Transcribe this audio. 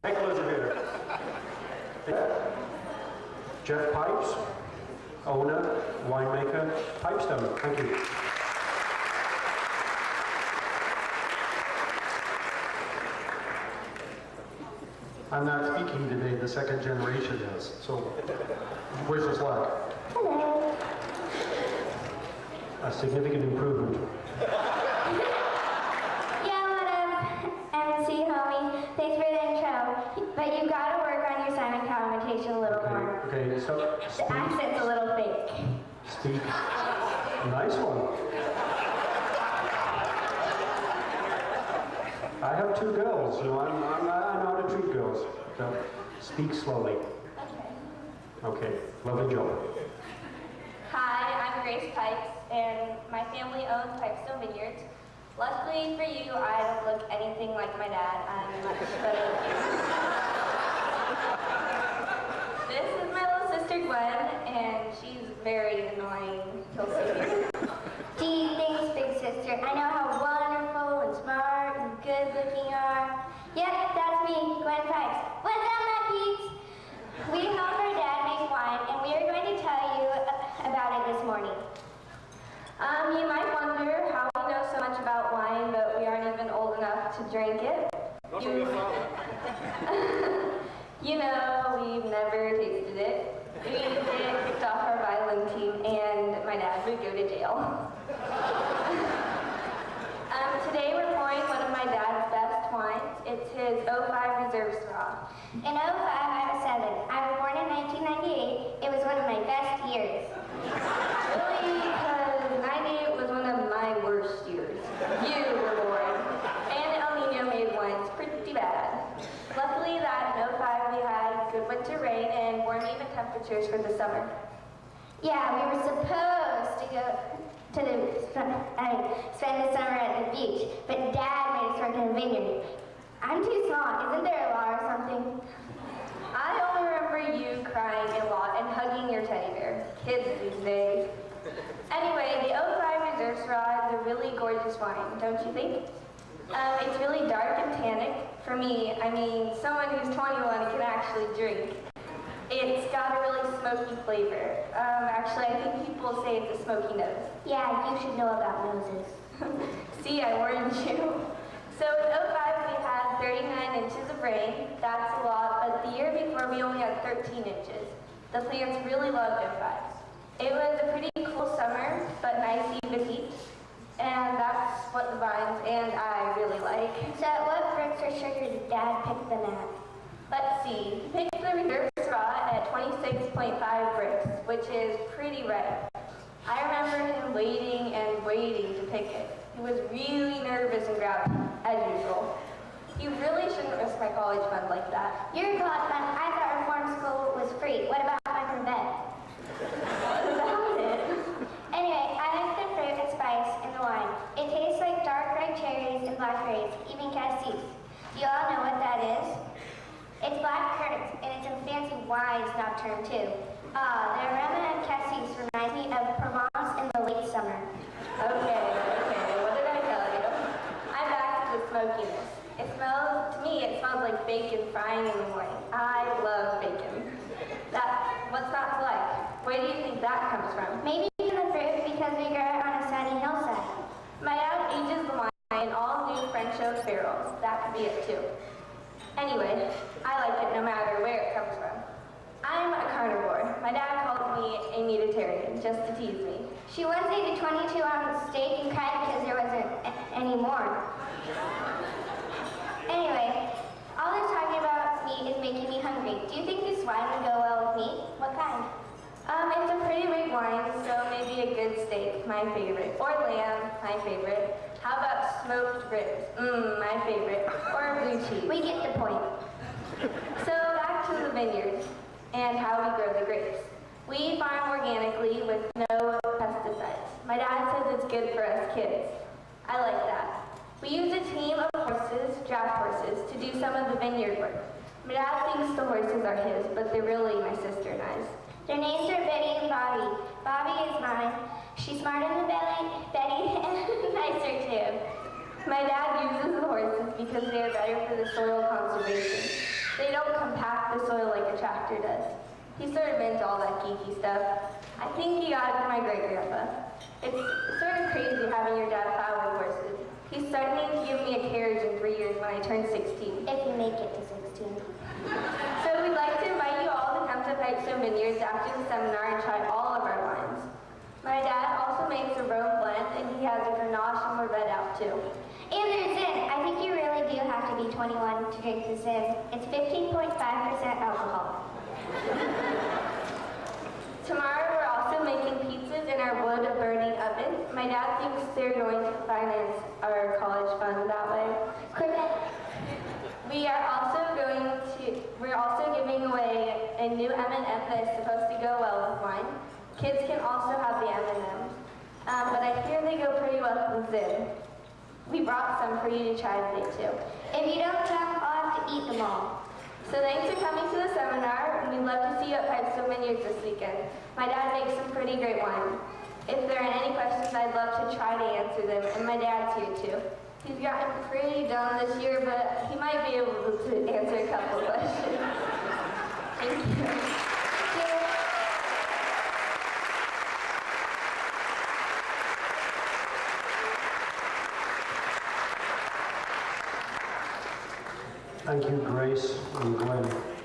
Thank Elizabeth. Jeff Pipes, owner, winemaker, Pipestone. Thank you. I'm not speaking today, the second generation is, so wish us luck. Hello. A significant improvement. Yeah, what up, MC homie? Thanks for the intro, but you've got to work on your Simon Cowell imitation a little more. Okay, so The accent's a little fake. Speak. Nice one. I have two girls, so I know how to treat girls. So speak slowly. Okay, lovely job. Hi, I'm Grace Pipes, and my family owns Pipestone Vineyards. Luckily for you, I don't look anything like my dad. I'm much better looking. This is my little sister Gwen, and she's very annoying. You'll see. Gee, thanks, big sister. I know how wonderful and smart and good looking you are. Yep, that's me, Gwen Pipes. What's up, my peeps? We help our dad make wine, and we are going to tell you about it this morning. You might wonder how we know so much about wine, but we aren't even old enough to drink it. You know, we've never tasted it. We get kicked off our violin team, and my dad would go to jail. Today we're pouring one of my dad's best wines. It's his 05 Reserve Syrah. In 05, I was 7. I was born in 1998. It was one of my best years. Really? Because 98 was one of my worst years. You were born. And El Nino made wines pretty bad. Luckily that in 05 we had good winter rain and warm even temperatures for the summer. Yeah, we were supposed to go to spend the summer at the beach, but Dad made us work in a vineyard. I'm too small. Isn't there a law or something? I only remember you crying a lot and hugging your teddy bear. Kids these days. Anyway, the 05 Reserve Syrah is a really gorgeous wine, don't you think? It's really dark and tannic. For me, I mean, someone who's 21 can actually drink. It's got a really smoky flavor. Actually, I think people say it's a smoky nose. Yeah, you should know about noses. See, I warned you. So in 05 we had 39 inches of rain. That's a lot, but the year before we only had 13 inches. The plants really loved 05s. It was a pretty cool summer, but nice even heat. And that's what the vines and I really like. So what bricks or sugar did Dad pick them at? Let's see. He picked the Reserve Syrah at 26.5 bricks, which is pretty ripe. I remember him waiting and waiting to pick it. He was really nervous and grouchy, as usual. You really shouldn't risk my college fund like that. Your college fund? I thought reform school was free. What about my prevent? What about it? Anyway, I like the fruit and spice in the wine. It tastes like dark red cherries and blackberries, even cassis. Do you all know what that is? It's black currants, and it's a fancy wine snob term too. The aroma of cassis reminds me of Provence in the late summer. Okay, what did I tell you? I'm back to the smokiness. To me, it smells like bacon frying in the morning. I love bacon. What's not to like? Where do you think that comes from? Maybe from the fruit because we grow it on a sunny hillside. My dad ages the wine in all new French oak barrels. That could be it too. Anyway, I like it no matter where it comes from. I'm a carnivore. My dad called me a meatitarian just to tease me. She once ate a 22-ounce steak and cried because there wasn't any more. Anyway, all this talking about meat is making me hungry. Do you think this wine would go well with meat? What kind? It's a pretty big wine, so maybe a good steak, my favorite. Or lamb, my favorite. How about smoked ribs? My favorite. Or blue cheese. We get the point. So back to the vineyard and how we grow the grapes. We farm organically with no pesticides. My dad says it's good for us kids. I like that. We use a team of horses, draft horses, to do some of the vineyard work. My dad thinks the horses are his, but they're really my sister and I's. Their names are Betty and Bobby. Bobby is mine. She's smarter than Betty and nicer too. My dad uses the horses because they are better for the soil conservation. They don't compact the soil like a tractor does. He's sort of into all that geeky stuff. I think he got it from my great-grandpa. It's sort of crazy having your dad plow with horses. He's threatening to give me a carriage in 3 years when I turn 16. If you make it to 16. So we'd like to invite you all to come to Pipestone Vineyards after the seminar and try all of our wines. My dad also makes a Rhone blend, and he has a Grenache and Mourvèdre out too. And there's Zin. I think you really do have to be 21 to drink the Zin. It's 15.5% alcohol. Tomorrow we're also making pizzas in our wood-burning oven. My dad thinks they're going to finance our college fund that way. We're also giving away a new M&M that's supposed to go well with wine. Kids can also have the M&Ms, but I hear they go pretty well with Zin. We brought some for you to try today too. If you don't come, I'll have to eat them all. So thanks for coming to the seminar, and we'd love to see you at Pipestone Vineyards this weekend. My dad makes some pretty great wine. If there are any questions, I'd love to try to answer them, and my dad's here too. He's gotten pretty dumb this year, but he might be able to answer a couple questions. Thank you. Thank you, Grace and Gwen.